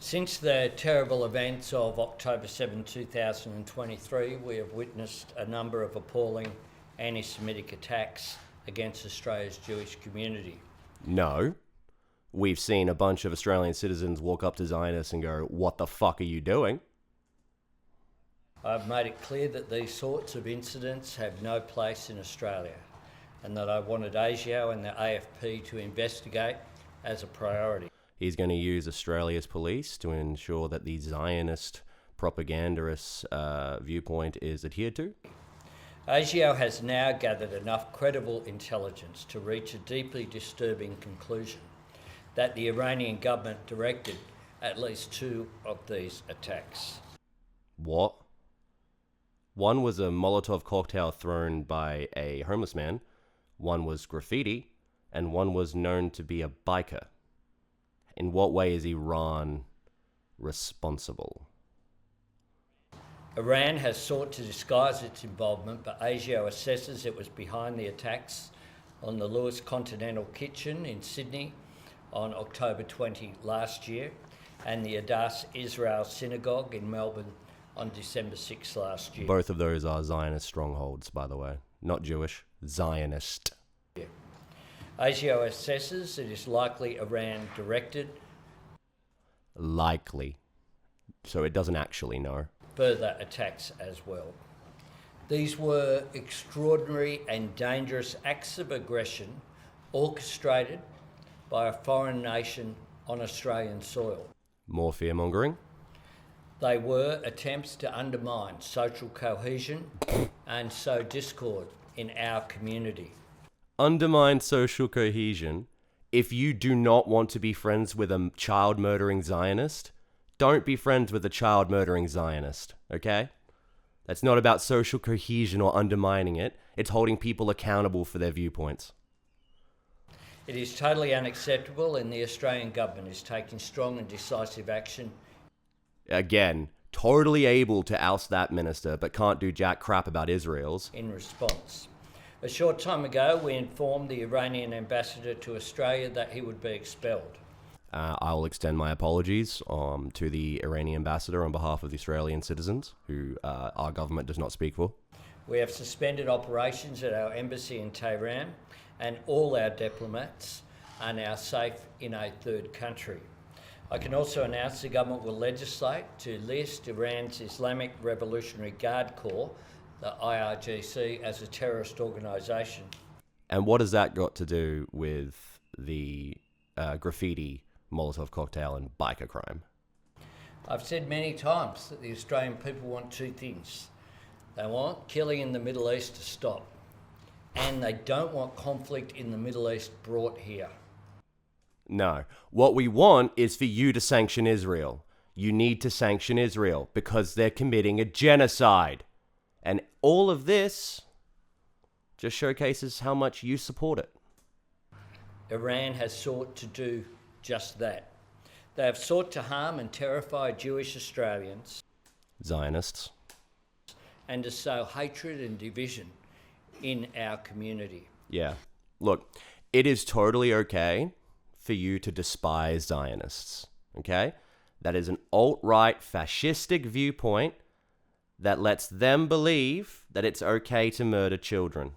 Since the terrible events of October 7, 2023, we have witnessed a number of appalling anti-Semitic attacks against Australia's Jewish community. No. We've seen a bunch of Australian citizens walk up to Zionists and go, "What the fuck are you doing?" I've made it clear that these sorts of incidents have no place in Australia and that I wanted ASIO and the AFP to investigate as a priority. He's going to use Australia's police to ensure that the Zionist propagandist's viewpoint is adhered to. ASIO has now gathered enough credible intelligence to reach a deeply disturbing conclusion that the Iranian government directed at least 2 of these attacks. What? One was a Molotov cocktail thrown by a homeless man, one was graffiti, and one was known to be a biker. In what way is Iran responsible? Iran has sought to disguise its involvement, but ASIO assesses it was behind the attacks on the Lewis Continental Kitchen in Sydney on October 20 last year and the Adass Israel Synagogue in Melbourne on December 6 last year. Both of those are Zionist strongholds, by the way. Not Jewish, Zionist. ASIO assesses it is likely Iran directed Likely. So it doesn't actually know. further attacks as well. These were extraordinary and dangerous acts of aggression orchestrated by a foreign nation on Australian soil. More fear-mongering? They were attempts to undermine social cohesion and sow discord in our community. Undermine social cohesion. If you do not want to be friends with a child-murdering Zionist, don't be friends with a child-murdering Zionist, okay? That's not about social cohesion or undermining it. It's holding people accountable for their viewpoints. It is totally unacceptable, and the Australian government is taking strong and decisive action. Again, totally able to oust that minister, but can't do jack crap about Israel's. In response. A short time ago, we informed the Iranian ambassador to Australia that he would be expelled. I'll extend my apologies to the Iranian ambassador on behalf of the Australian citizens who our government does not speak for. We have suspended operations at our embassy in Tehran, and all our diplomats are now safe in a third country. I can also announce the government will legislate to list Iran's Islamic Revolutionary Guard Corps, the IRGC, as a terrorist organisation. And what has that got to do with the graffiti, Molotov cocktail and biker crime? I've said many times that the Australian people want 2 things. They want killing in the Middle East to stop, and they don't want conflict in the Middle East brought here. No. What we want is for you to sanction Israel. You need to sanction Israel because they're committing a genocide. And all of this just showcases how much you support it. Iran has sought to do just that. They have sought to harm and terrify Jewish Australians Zionists. and to sow hatred and division in our community. Yeah. Look, it is totally okay for you to despise Zionists, okay? That is an alt-right fascistic viewpoint that lets them believe that it's okay to murder children.